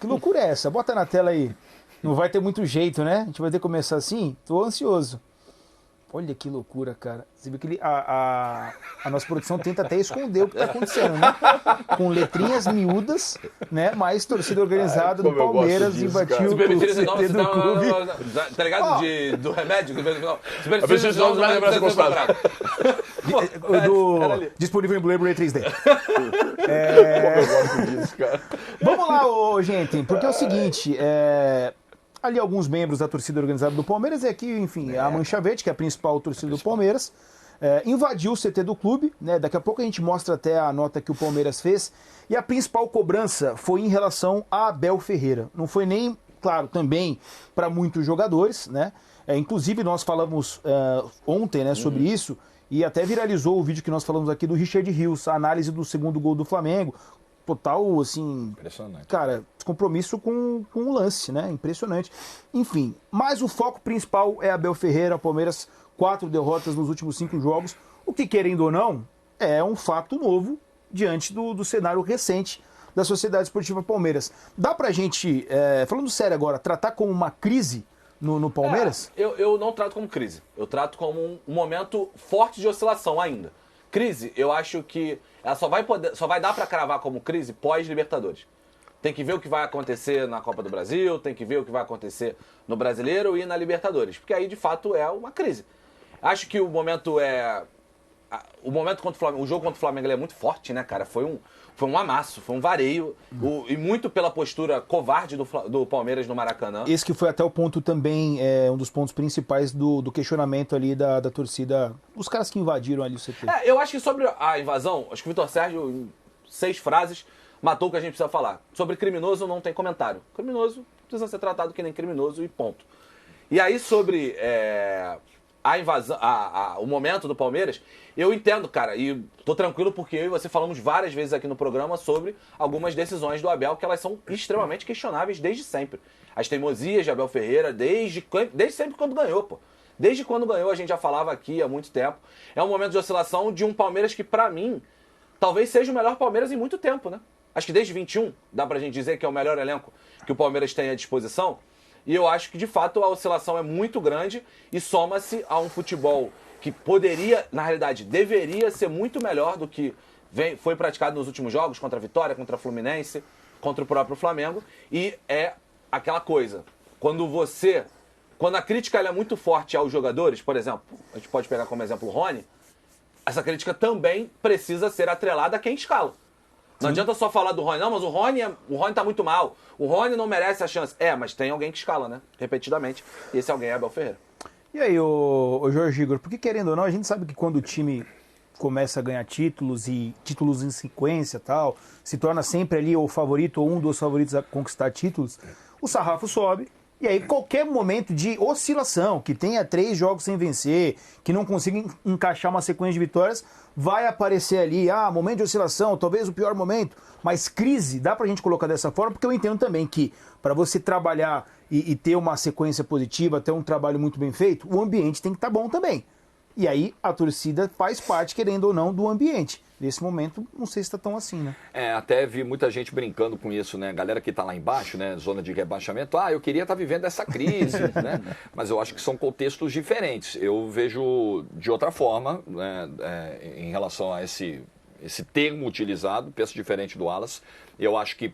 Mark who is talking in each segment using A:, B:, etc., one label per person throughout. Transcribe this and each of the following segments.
A: que loucura é essa? Bota na tela aí. Não vai ter muito jeito, né? A gente vai ter que começar assim? Tô ansioso. Olha que loucura, cara. Você viu que a nossa produção tenta até esconder o que tá acontecendo, né? Com letrinhas miúdas, né? Mais torcida organizada do Palmeiras invadiu o CT do clube.
B: Tá ligado? Do remédio?
A: Disponível em Blu-ray 3D. Vamos lá, gente, porque é o seguinte, ali alguns membros da torcida organizada do Palmeiras, e aqui, enfim, a Mancha Verde, que é a principal torcida do Palmeiras, invadiu o CT do clube, né? Daqui a pouco a gente mostra até a nota que o Palmeiras fez, e a principal cobrança foi em relação a Abel Ferreira. Não foi nem, claro, também para muitos jogadores, né? Inclusive nós falamos ontem, né, sobre isso, e até viralizou o vídeo que nós falamos aqui do Richard Rios, a análise do segundo gol do Flamengo. Total, assim, cara, descompromisso com o lance, né? Impressionante. Enfim, mas o foco principal é Abel Ferreira, Palmeiras, 4 derrotas nos últimos 5 jogos, o que, querendo ou não, é um fato novo diante do cenário recente da Sociedade Esportiva Palmeiras. Dá pra gente, falando sério agora, tratar como uma crise no Palmeiras?
B: Eu não trato como crise, eu trato como um momento forte de oscilação ainda. Crise, eu acho que ela só vai dar para cravar como crise pós-Libertadores. Tem que ver o que vai acontecer na Copa do Brasil, tem que ver o que vai acontecer no Brasileiro e na Libertadores, porque aí de fato é uma crise. Acho que o momento contra o Flamengo, o jogo contra o Flamengo ele é muito forte, né, cara? Foi um amasso, foi um vareio, e muito pela postura covarde do Palmeiras no Maracanã.
A: Esse que foi até o ponto também, um dos pontos principais do questionamento ali da torcida, os caras que invadiram ali o CT.
B: Eu acho que sobre a invasão, acho que o Vitor Sérgio, em 6 frases, matou o que a gente precisa falar. Sobre criminoso não tem comentário. Criminoso precisa ser tratado que nem criminoso e ponto. E aí sobre a invasão, o momento do Palmeiras, eu entendo, cara, e tô tranquilo porque eu e você falamos várias vezes aqui no programa sobre algumas decisões do Abel, que elas são extremamente questionáveis desde sempre. As teimosias de Abel Ferreira, desde sempre quando ganhou, pô. Desde quando ganhou, a gente já falava aqui há muito tempo. É um momento de oscilação de um Palmeiras que, pra mim, talvez seja o melhor Palmeiras em muito tempo, né? Acho que desde 21, dá pra gente dizer que é o melhor elenco que o Palmeiras tem à disposição. E eu acho que, de fato, a oscilação é muito grande e soma-se a um futebol que poderia, na realidade, deveria ser muito melhor do que foi praticado nos últimos jogos, contra a Vitória, contra a Fluminense, contra o próprio Flamengo. E é aquela coisa, quando a crítica ela é muito forte aos jogadores, por exemplo, a gente pode pegar como exemplo o Rony, essa crítica também precisa ser atrelada a quem escala. Não adianta só falar do Rony, não, mas o Rony tá muito mal, o Rony não merece a chance. Mas tem alguém que escala, né? Repetidamente. E esse alguém é Abel Ferreira.
A: E aí, o Jorge Igor, porque querendo ou não, a gente sabe que quando o time começa a ganhar títulos e títulos em sequência e tal, se torna sempre ali o favorito ou um dos favoritos a conquistar títulos, o sarrafo sobe. E aí, qualquer momento de oscilação, que tenha 3 jogos sem vencer, que não consiga encaixar uma sequência de vitórias, vai aparecer ali, momento de oscilação, talvez o pior momento, mas crise, dá pra gente colocar dessa forma, porque eu entendo também que para você trabalhar e ter uma sequência positiva, ter um trabalho muito bem feito, o ambiente tem que estar bom também. E aí a torcida faz parte, querendo ou não, do ambiente. Nesse momento, não sei se está tão assim, né?
C: Até vi muita gente brincando com isso, né? Galera que está lá embaixo, né? Zona de rebaixamento. Eu queria estar vivendo essa crise, né? Mas eu acho que são contextos diferentes. Eu vejo de outra forma, né? Em relação a esse termo utilizado, penso diferente do Wallace. Eu acho que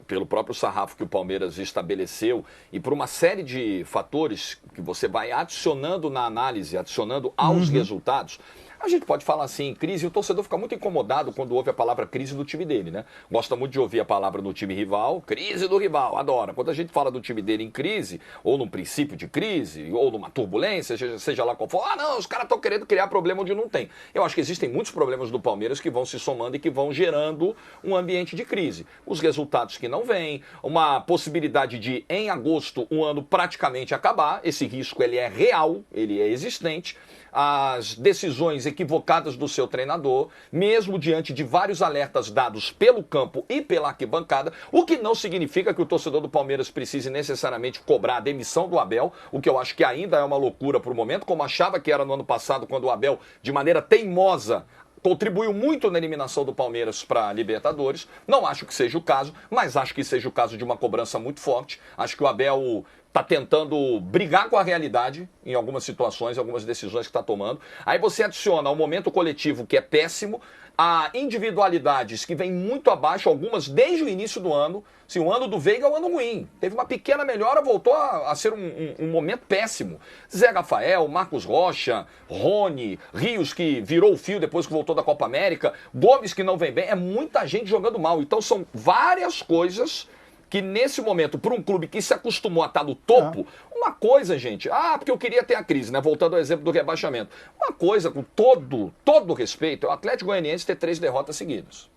C: pelo próprio sarrafo que o Palmeiras estabeleceu e por uma série de fatores que você vai adicionando na análise, adicionando aos resultados, a gente pode falar assim, crise, e o torcedor fica muito incomodado quando ouve a palavra crise do time dele, né? Gosta muito de ouvir a palavra no time rival, crise do rival, adora. Quando a gente fala do time dele em crise, ou num princípio de crise, ou numa turbulência, seja lá qual for, não, os caras estão querendo criar problema onde não tem. Eu acho que existem muitos problemas do Palmeiras que vão se somando e que vão gerando um ambiente de crise. Os resultados que não vêm, uma possibilidade de, em agosto, um ano praticamente acabar, esse risco ele é real, ele é existente, as decisões equivocadas do seu treinador, mesmo diante de vários alertas dados pelo campo e pela arquibancada, o que não significa que o torcedor do Palmeiras precise necessariamente cobrar a demissão do Abel, o que eu acho que ainda é uma loucura por um momento, como achava que era no ano passado, quando o Abel, de maneira teimosa, contribuiu muito na eliminação do Palmeiras para a Libertadores. Não acho que seja o caso, mas acho que seja o caso de uma cobrança muito forte. Acho que o Abel está tentando brigar com a realidade em algumas situações, em algumas decisões que está tomando. Aí você adiciona ao momento coletivo, que é péssimo, a individualidades que vêm muito abaixo, algumas desde o início do ano. Sim, o ano do Veiga é um ano ruim. Teve uma pequena melhora, voltou a ser um momento péssimo. Zé Rafael, Marcos Rocha, Rony, Rios, que virou o fio depois que voltou da Copa América, Gomes, que não vem bem. É muita gente jogando mal. Então são várias coisas que nesse momento, para um clube que se acostumou a estar no topo, uma coisa, gente, porque eu queria ter a crise, né? Voltando ao exemplo do rebaixamento. Uma coisa, com todo respeito, é o Atlético Goianiense ter 3 derrotas seguidas.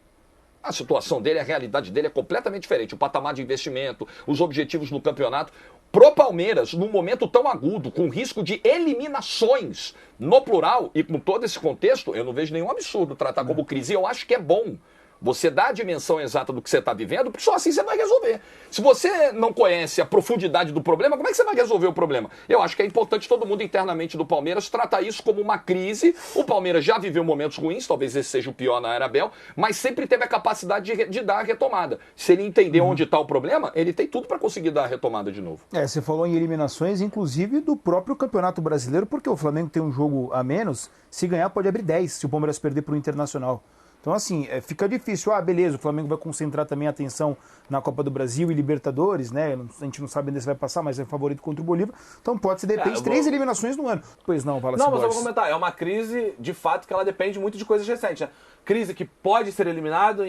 C: A situação dele, a realidade dele é completamente diferente. O patamar de investimento, os objetivos no campeonato. Pro Palmeiras, num momento tão agudo, com risco de eliminações no plural, e com todo esse contexto, eu não vejo nenhum absurdo tratar como crise. Eu acho que é bom você dá a dimensão exata do que você está vivendo, porque só assim você vai resolver. Se você não conhece a profundidade do problema, como é que você vai resolver o problema? Eu acho que é importante todo mundo internamente do Palmeiras tratar isso como uma crise. O Palmeiras já viveu momentos ruins, talvez esse seja o pior na era Abel, mas sempre teve a capacidade de dar a retomada. Se ele entender onde está o problema, ele tem tudo para conseguir dar a retomada de novo.
A: Você falou em eliminações, inclusive do próprio Campeonato Brasileiro, porque o Flamengo tem um jogo a menos, se ganhar pode abrir 10, se o Palmeiras perder para o Internacional. Então, assim, fica difícil. Beleza, o Flamengo vai concentrar também a atenção na Copa do Brasil e Libertadores, né? A gente não sabe ainda se vai passar, mas é favorito contra o Bolívar. Então pode ser, de repente, 3 eliminações no ano. Pois não, Wallace
B: Não, mas eu
A: Borges.
B: vou comentar. É uma crise, de fato, que ela depende muito de coisas recentes, né? Crise que pode ser eliminado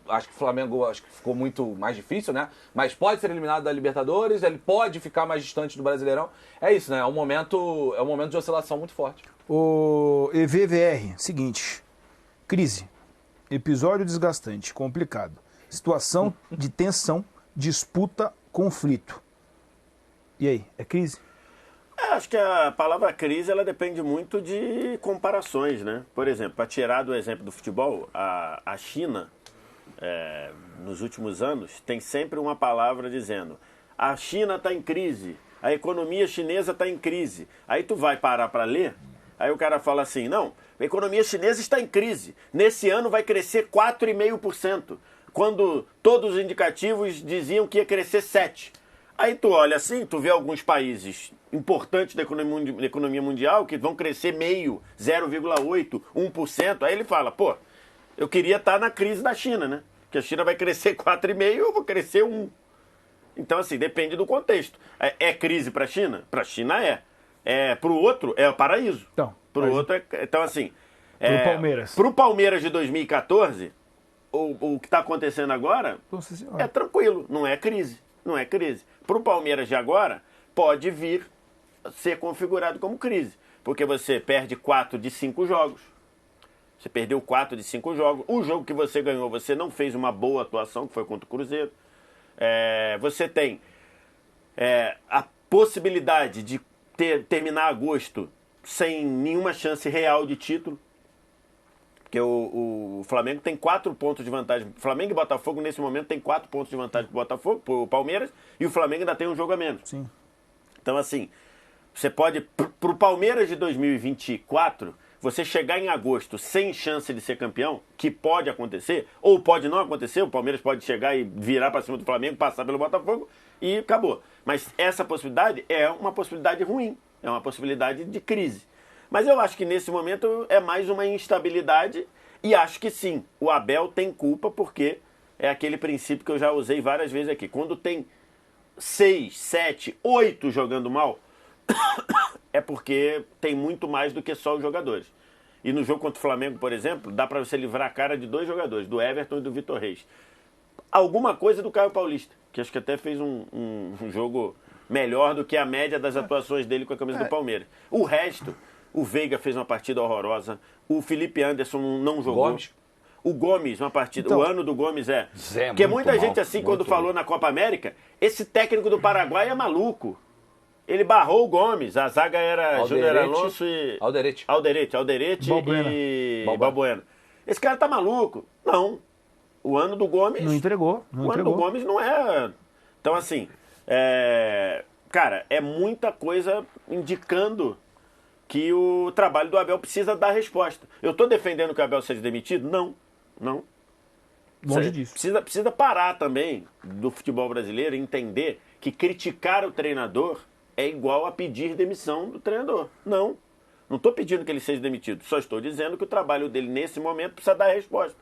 B: acho que o Flamengo ficou muito mais difícil, né? Mas pode ser eliminado da Libertadores, ele pode ficar mais distante do Brasileirão. É isso, né? É um momento de oscilação muito forte.
A: O EVVR, seguinte. Crise. Episódio desgastante, complicado. Situação de tensão, disputa, conflito. E aí, é crise?
D: Acho que a palavra crise ela depende muito de comparações, né? Por exemplo, para tirar do exemplo do futebol, a China, nos últimos anos, tem sempre uma palavra dizendo: a China está em crise, a economia chinesa está em crise. Aí tu vai parar para ler, aí o cara fala assim: não, a economia chinesa está em crise. Nesse ano vai crescer 4,5%, quando todos os indicativos diziam que ia crescer 7%. Aí tu olha assim, tu vê alguns países importantes da economia mundial que vão crescer 0,5%, 0,8%, 1%. Aí ele fala: pô, eu queria estar na crise da China, né? Que a China vai crescer 4,5%, eu vou crescer 1%. Então, assim, depende do contexto. É crise para a China? Para a China para o outro, é o paraíso. Então, assim...
A: Pro Palmeiras.
D: Pro Palmeiras de 2014, o que está acontecendo agora é tranquilo, não é crise. Não é crise. Pro Palmeiras de agora, pode vir ser configurado como crise. Porque você perde 4 de 5 jogos. Você perdeu 4 de 5 jogos. O jogo que você ganhou, você não fez uma boa atuação, que foi contra o Cruzeiro. Você tem a possibilidade de terminar agosto sem nenhuma chance real de título, porque o Flamengo tem 4 pontos de vantagem. Flamengo e Botafogo nesse momento tem 4 pontos de vantagem pro Botafogo, pro Palmeiras, e o Flamengo ainda tem um jogo a menos.
A: Sim.
D: Então, assim, você pode, pro Palmeiras de 2024, você chegar em agosto sem chance de ser campeão, que pode acontecer, ou pode não acontecer, o Palmeiras pode chegar e virar para cima do Flamengo, passar pelo Botafogo e acabou. Mas essa possibilidade é uma possibilidade ruim, é uma possibilidade de crise. Mas eu acho que nesse momento é mais uma instabilidade e acho que sim, o Abel tem culpa porque é aquele princípio que eu já usei várias vezes aqui. Quando tem 6, 7, 8 jogando mal, é porque tem muito mais do que só os jogadores. E no jogo contra o Flamengo, por exemplo, dá para você livrar a cara de 2 jogadores, do Everton e do Vitor Reis. Alguma coisa do Caio Paulista, que acho que até fez um jogo melhor do que a média das atuações dele com a camisa do Palmeiras. O resto, o Veiga fez uma partida horrorosa, o Felipe Anderson não jogou. O Gomes, uma partida. Então, o ano do Gomes porque muita gente assim, quando falou na Copa América, esse técnico do Paraguai é maluco. Ele barrou o Gomes, a zaga era Júnior Alonso e... Alderete e Balbuena. Esse cara tá maluco. Não. O ano do Gomes...
A: Não entregou.
D: Ano do Gomes não é... Então, assim, cara, é muita coisa indicando que o trabalho do Abel precisa dar resposta. Eu estou defendendo que o Abel seja demitido? Não.
A: Longe disso.
D: Precisa parar também do futebol brasileiro e entender que criticar o treinador é igual a pedir demissão do treinador. Não estou pedindo que ele seja demitido. Só estou dizendo que o trabalho dele nesse momento precisa dar resposta.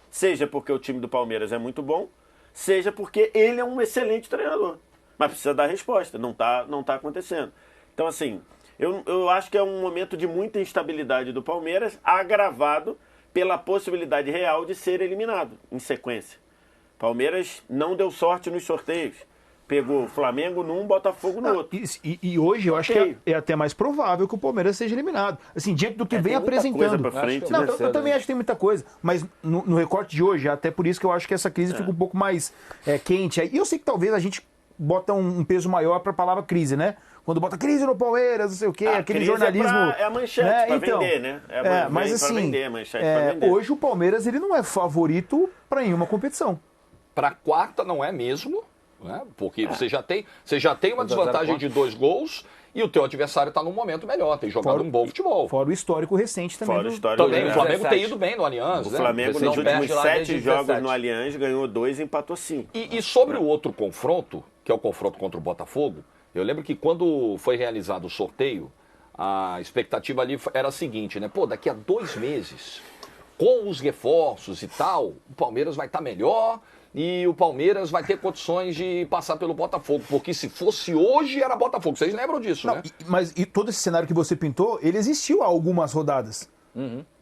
D: Seja porque o time do Palmeiras é muito bom, seja porque ele é um excelente treinador. Mas precisa dar resposta. Não tá acontecendo. Então, assim, eu acho que é um momento de muita instabilidade do Palmeiras, agravado pela possibilidade real de ser eliminado em sequência. Palmeiras não deu sorte nos sorteios. Pegou Flamengo num, Botafogo no outro.
A: E hoje eu acho que é até mais provável que o Palmeiras seja eliminado. Assim, diante do que vem apresentando.
B: Não,
A: eu também acho que tem muita coisa. Mas no recorte de hoje, até por isso que eu acho que essa crise fica um pouco mais quente. E eu sei que talvez a gente bota um peso maior para a palavra crise, né? Quando bota crise no Palmeiras, não sei o quê, aquele jornalismo...
D: É a manchete para vender, né?
A: Mas assim,
D: vender, a manchete pra vender.
A: Hoje o Palmeiras ele não é favorito para nenhuma competição.
C: Para a quarta não é mesmo, né? Porque você já tem uma desvantagem de 2 gols e o teu adversário está num momento melhor, tem jogado um bom futebol.
A: Fora o histórico recente também.
D: Fora o histórico
C: também o Flamengo tem ido bem no Allianz.
D: O Flamengo nos últimos 7 jogos
B: 17.
D: no Allianz ganhou 2 e empatou 5.
C: E sobre o outro confronto, que é o confronto contra o Botafogo, eu lembro que quando foi realizado o sorteio, a expectativa ali era a seguinte, né? Pô, daqui a 2 meses, com os reforços e tal, o Palmeiras vai estar melhor e o Palmeiras vai ter condições de passar pelo Botafogo. Porque se fosse hoje, era Botafogo. Vocês lembram disso, né?
A: Mas todo esse cenário que você pintou, ele existiu há algumas rodadas.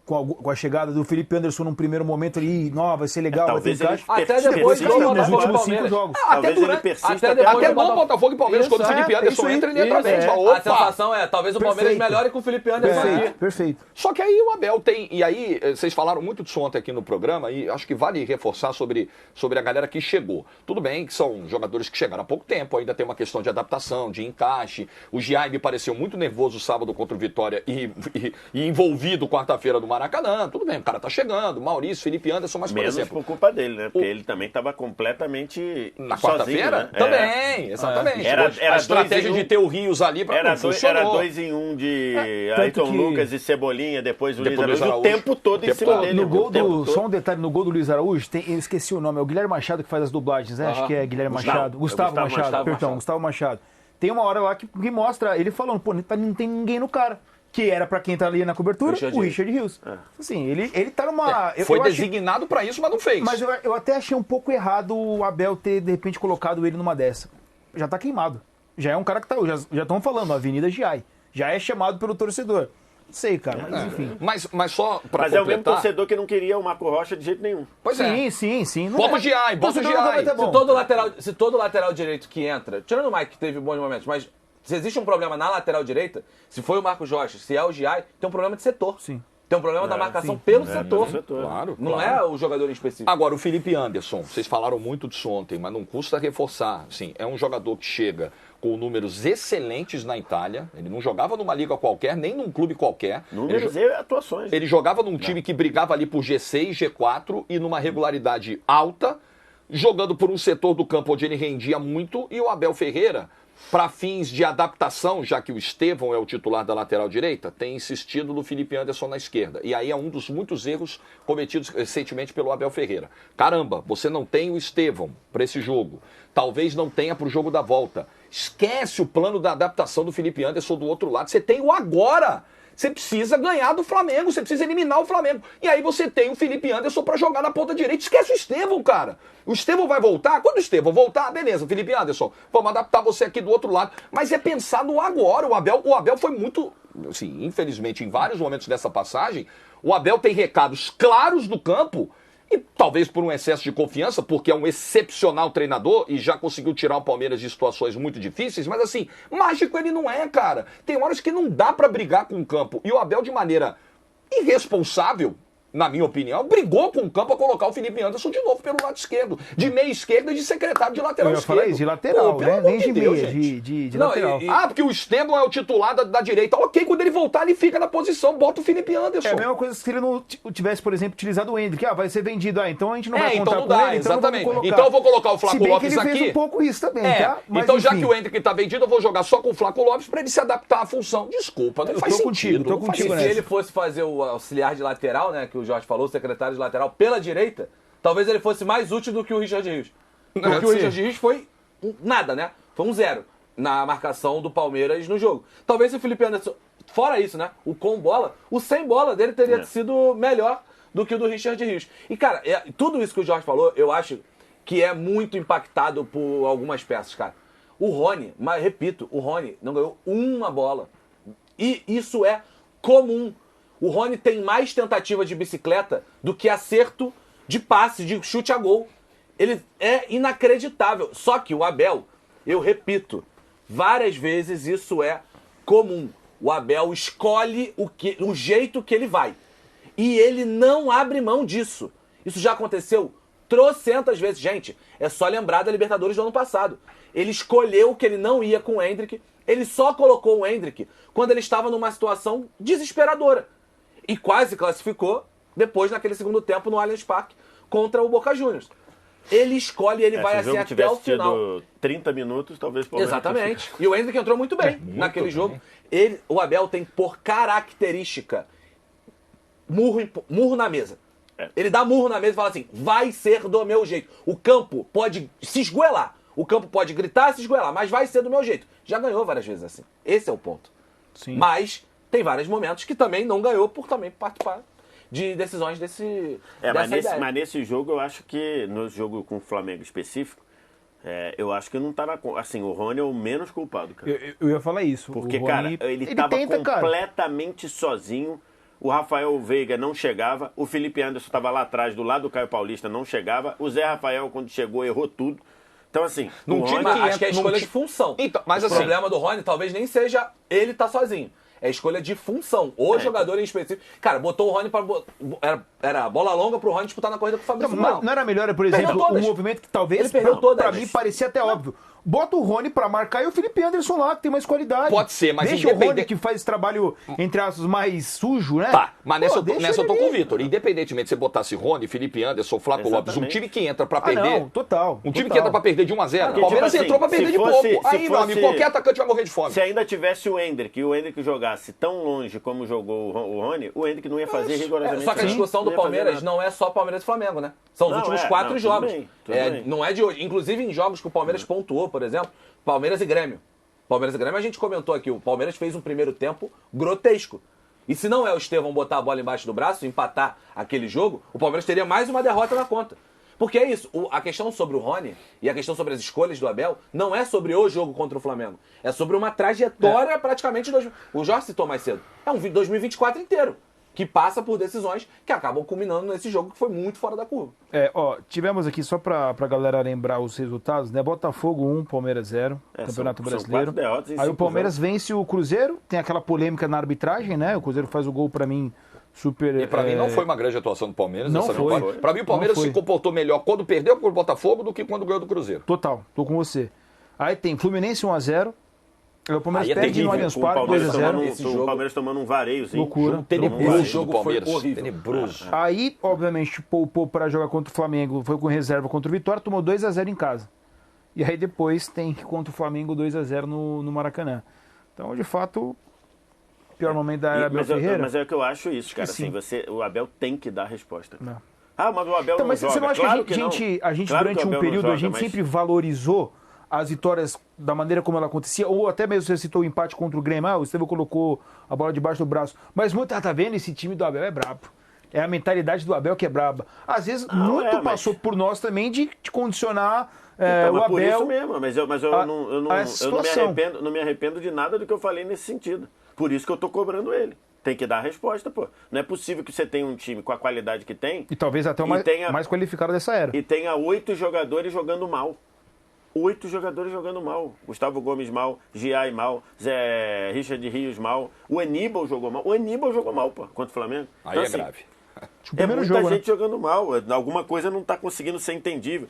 A: Com a chegada do Felipe Anderson num primeiro momento ali, vai ser legal, vai ter encaixe.
B: Até depois
A: nos últimos 5 jogos.
D: Talvez ele persista
C: Até bom Botafogo e Palmeiras, quando o Felipe Anderson entra, ele entra bem.
B: A sensação é, talvez o Palmeiras melhore com o Felipe Anderson aqui.
A: Perfeito.
C: Só que aí o Abel tem... E aí, vocês falaram muito disso ontem aqui no programa, e acho que vale reforçar sobre a galera que chegou. Tudo bem que são jogadores que chegaram há pouco tempo, ainda tem uma questão de adaptação, de encaixe. O Giai me pareceu muito nervoso sábado contra o Vitória e envolvido quarta-feira do Maracanã. Tudo bem, o cara tá chegando, Maurício, Felipe Anderson, mas, por
D: Menos
C: exemplo...
D: por culpa dele, né? Porque ele também estava completamente
C: Na
D: sozinho,
C: quarta-feira?
D: né?
C: Também, exatamente.
D: Era
C: a estratégia
D: 2 em 1.
C: de ter o Rios ali para
D: Era 2 em 1 de Ayrton Lucas e Cebolinha, depois o Luiz Araújo, o tempo todo em cima dele.
A: Só um detalhe, no gol do Luiz Araújo, eu esqueci o nome, é o Guilherme Machado que faz as dublagens, né? Acho que é Guilherme Machado. Gustavo Machado. Gustavo Machado. Tem uma hora lá que mostra ele falando, pô, não tem ninguém no cara. Que era pra quem tá ali na cobertura, o Richard Rios. Assim, ele tá numa...
C: Foi designado pra isso, mas não fez.
A: Mas eu até achei um pouco errado o Abel ter, de repente, colocado ele numa dessa. Já tá queimado. Já é um cara que tá... Já estão falando, Avenida Giai. Já é chamado pelo torcedor. Não sei, cara, mas enfim.
C: Mas só pra
D: Mas
C: completar...
D: é o mesmo torcedor que não queria o Marco Rocha de jeito nenhum.
C: Pois é.
A: Sim.
C: Bota o Giai, bota o Giai.
B: Se todo lateral direito que entra, tirando o Mike que teve bons momentos, mas se existe um problema na lateral direita, se foi o Marcos Rocha, se é o Giai, tem um problema de setor.
A: Sim.
B: Tem um problema da marcação pelo setor.
C: Claro.
B: Não é o jogador em específico.
C: Agora, o Felipe Anderson, vocês falaram muito disso ontem, mas não custa reforçar. Sim, é um jogador que chega com números excelentes na Itália. Ele não jogava numa liga qualquer, nem num clube qualquer.
D: Números e atuações.
C: Ele jogava num time que brigava ali por G6, G4 e numa regularidade alta, jogando por um setor do campo onde ele rendia muito, e o Abel Ferreira, para fins de adaptação, já que o Estevão é o titular da lateral direita, tem insistido no Felipe Anderson na esquerda. E aí é um dos muitos erros cometidos recentemente pelo Abel Ferreira. Caramba, você não tem o Estevão para esse jogo. Talvez não tenha para o jogo da volta. Esquece o plano da adaptação do Felipe Anderson do outro lado. Você tem o agora. Você precisa ganhar do Flamengo, você precisa eliminar o Flamengo. E aí você tem o Felipe Anderson para jogar na ponta direita. Esquece o Estevão, cara. O Estevão vai voltar? Quando o Estevão voltar, beleza, Felipe Anderson, vamos adaptar você aqui do outro lado. Mas é pensar no agora. O Abel foi muito, assim, infelizmente, em vários momentos dessa passagem, o Abel tem recados claros no campo, e talvez por um excesso de confiança, porque é um excepcional treinador e já conseguiu tirar o Palmeiras de situações muito difíceis, mas assim, mágico ele não é, cara. Tem horas que não dá pra brigar com o campo. E o Abel, de maneira irresponsável, na minha opinião, brigou com o campo a colocar o Felipe Anderson de novo pelo lado esquerdo. De meia esquerda e de secretário de lateral
A: Eu ia
C: esquerdo.
A: falar isso, de lateral,
C: Pelo
A: né?
C: amor
A: Nem de
C: Deus,
A: meia,
C: gente.
A: de
B: Não,
A: lateral.
C: Ah, porque o Esteban é o titular da direita. Ok, quando ele voltar, ele fica na posição. Bota o Felipe Anderson.
A: É a mesma coisa se ele não tivesse, por exemplo, utilizado o Hendrick. Vai ser vendido. Então a gente não vai contar
C: então não
A: com
C: dá,
A: ele, então
C: exatamente.
A: não vamos
C: Então eu vou colocar o
A: Se
C: Flaco
A: bem
C: Lopes
A: que ele
C: aqui.
A: fez um pouco isso também, tá? Mas,
C: então já
A: enfim.
C: que o Hendrick tá vendido, eu vou jogar só com o Flaco Lopes pra ele se adaptar à função. Desculpa, não
A: Eu
C: faz
A: tô
C: sentido.
A: contigo, tô
C: não faz
A: contigo
B: Se
C: sentido.
A: nessa.
B: ele fosse fazer o auxiliar de lateral, né, que o Jorge falou, o secretário de lateral, pela direita, talvez ele fosse mais útil do que o Richard Rios. Porque
A: Pode
B: o
A: ser.
B: Richard Rios foi nada, né? Foi um 0 na marcação do Palmeiras no jogo. Talvez se o Felipe Anderson, fora isso, né, o com bola, o sem bola dele teria sido melhor do que o do Richard Rios. E, cara, tudo isso que o Jorge falou, eu acho que é muito impactado por algumas peças, cara. O Rony, mas repito, o Rony não ganhou uma bola. E isso é comum. O Rony tem mais tentativa de bicicleta do que acerto de passe, de chute a gol. Ele é inacreditável. Só que o Abel, eu repito, várias vezes isso é comum. O Abel escolhe o jeito que ele vai. E ele não abre mão disso. Isso já aconteceu trocentas vezes. Gente, é só lembrar da Libertadores do ano passado. Ele escolheu que ele não ia com o Hendrick. Ele só colocou o Hendrick quando ele estava numa situação desesperadora. E quase classificou depois naquele segundo tempo no Allianz Parque contra o Boca Juniors. Ele escolhe, ele vai
D: Se o
B: assim
D: jogo
B: até
D: tivesse
B: o final.
D: tido 30 minutos, talvez o Palmeiras
B: Exatamente. E o Hendrick entrou muito bem naquele jogo. O Abel tem por característica murro na mesa. Ele dá murro na mesa e fala assim, vai ser do meu jeito. O campo pode se esgoelar. O campo pode gritar, se esgoelar, mas vai ser do meu jeito. Já ganhou várias vezes assim. Esse é o ponto.
A: Sim.
B: Mas tem vários momentos que também não ganhou por também participar de decisões dessa ideia.
D: Mas nesse jogo, eu acho que, no jogo com o Flamengo específico, eu acho que não tá na... Assim, o Rony é o menos culpado, cara.
A: Eu ia falar isso.
D: Porque,
A: o Rony,
D: cara, ele tava
A: tenta,
D: completamente sozinho. O Rafael Veiga não chegava. O Felipe Anderson estava lá atrás, do lado do Caio Paulista, não chegava. O Zé Rafael, quando chegou, errou tudo. Então, assim,
C: Num
D: o
C: time
D: Rony...
B: Acho que é a escolha de função.
C: Então, mas
B: o
C: assim-
B: problema do Rony talvez nem seja ele tá sozinho. É a escolha de função. O jogador em específico. Cara, botou o Rony para. Era bola longa pro Rony disputar na corrida com o Fabrício Bruno.
A: Não era melhor, por
B: Perdeu
A: exemplo, um
B: todas.
A: movimento que talvez,
B: Ele perdeu todas.
A: pra mim, parecia até óbvio. Bota o Rony pra marcar e o Felipe Anderson lá, que tem mais qualidade.
C: Pode ser, mas
A: deixa o Rony,
C: independente-
A: que faz esse trabalho, entre aspas, mais sujo, né?
C: Tá, mas nessa,
A: Pô,
C: nessa eu tô
A: deixa
C: com o
A: ele
C: Vitor. Independentemente de você botasse Rony, Felipe Anderson, Flaco Lopes, um
D: Exatamente.
C: time que entra pra
A: Ah,
C: perder.
A: não, total.
C: Um time
A: total.
C: que entra pra perder de 1 a 0.
D: Porque,
C: O Palmeiras
D: tipo assim,
C: entrou pra perder
D: se
C: de
D: fosse-
C: pouco.
D: se
C: Aí, meu
D: fosse-
C: amigo, qualquer atacante vai morrer de fome.
D: Se ainda tivesse o Hendrick e o Hendrick jogasse tão longe como jogou o Rony, o Hendrick não ia fazer rigorosamente
B: Só que a
D: nada.
B: discussão do
D: Não ia fazer
B: Palmeiras
D: nada.
B: não é só Palmeiras e Flamengo, né? São os
D: Não,
B: últimos
D: é,
B: 4
D: não,
B: jogos.
D: tudo bem.
B: Não é de hoje. Inclusive em jogos que o Palmeiras pontuou, por exemplo, Palmeiras e Grêmio. Palmeiras e Grêmio, a gente comentou aqui, o Palmeiras fez um primeiro tempo grotesco. E se não é o Estevão botar a bola embaixo do braço, empatar aquele jogo, o Palmeiras teria mais uma derrota na conta. Porque é isso, a questão sobre o Rony e a questão sobre as escolhas do Abel não é sobre o jogo contra o Flamengo. É sobre uma trajetória praticamente... O Jorge citou mais cedo. É um 2024 inteiro. Que passa por decisões que acabam culminando nesse jogo que foi muito fora da curva.
A: Tivemos aqui, só pra galera lembrar os resultados, né? Botafogo 1, Palmeiras 0, Campeonato
D: são
A: Brasileiro.
D: 4 derrotas em
A: Aí o
D: 5
A: Palmeiras
D: jogos.
A: vence o Cruzeiro, tem aquela polêmica na arbitragem, né? O Cruzeiro faz o gol, pra mim, super...
C: E pra mim não foi uma grande atuação do Palmeiras.
A: Não
C: essa
A: foi.
C: vitória. Pra mim o Palmeiras
A: Não foi.
C: se comportou melhor quando perdeu pro Botafogo do que quando ganhou do Cruzeiro.
A: Total, tô com você. Aí tem Fluminense 1-0, aí o Palmeiras
C: Aí é
A: perde no
C: terrível,
A: Allianz
D: O
A: Parque
D: Palmeiras,
A: 2-0.
B: Esse jogo-
D: o Palmeiras tomando um vareiozinho.
A: Loucura.
C: Tenebroso
B: Esse jogo
C: do
B: foi
C: Palmeiras.
B: horrível.
C: Tenebroso.
A: Aí, obviamente, poupou para jogar contra o Flamengo, foi com reserva contra o Vitória, tomou 2-0 em casa. E aí depois tem contra o Flamengo 2-0 no Maracanã. Então, de fato, pior momento da era Abel Ferreira.
D: Mas é que eu acho isso, cara.
A: sim.
D: Assim, o Abel tem que dar a resposta.
A: Não.
D: Ah, mas o Abel
A: Então,
D: não
A: mas
D: joga.
A: você não acha
D: Claro
A: que a gente
D: Claro que
A: durante
D: o
A: um
D: Abel não
A: período,
D: joga,
A: a gente
D: mas-
A: sempre valorizou as vitórias da maneira como ela acontecia, ou até mesmo você citou o empate contra o Grêmio, o Estevão colocou a bola debaixo do braço, mas muito, tá vendo, esse time do Abel é brabo. É a mentalidade do Abel que é braba. Às vezes, muito
D: mas-
A: passou por nós também de condicionar
D: Então,
A: o
D: mas por
A: Abel...
D: isso mesmo, mas eu
A: essa
D: não me
A: situação.
D: arrependo, não me arrependo de nada do que eu falei nesse sentido. Por isso que eu tô cobrando ele. Tem que dar a resposta, pô. Não é possível que você tenha um time com a qualidade que tem
A: E talvez até o
D: E
A: mais,
D: tenha-
A: mais qualificado dessa era.
D: e tenha 8 jogadores jogando mal. 8 jogadores jogando mal. Gustavo Gomes mal, Giai mal, Richard Rios mal, o Aníbal jogou mal. O Aníbal jogou mal, pô, contra o Flamengo.
C: Aí
D: Então,
C: é
D: assim,
C: grave.
A: Acho que o primeiro
D: muita
A: jogo,
D: gente jogando mal. Alguma coisa não está conseguindo ser entendível.